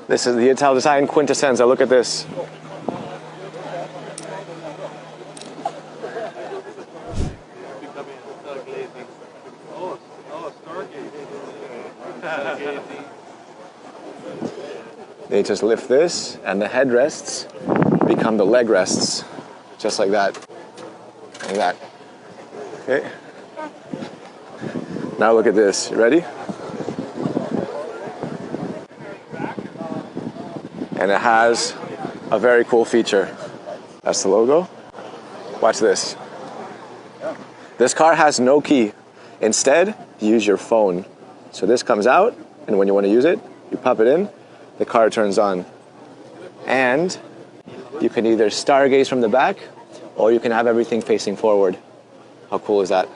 This is the Ital design quintessenza. Look at this. They just lift this, and the headrests become the leg rests, just like that, like that. Okay. Now look at this. You ready? And it has a very cool feature. That's the logo. Watch this. This car has no key. Instead, you use your phone. So this comes out, and when you want to use it, you pop it in, the car turns on. And you can either stargaze from the back, or you can have everything facing forward. How cool is that?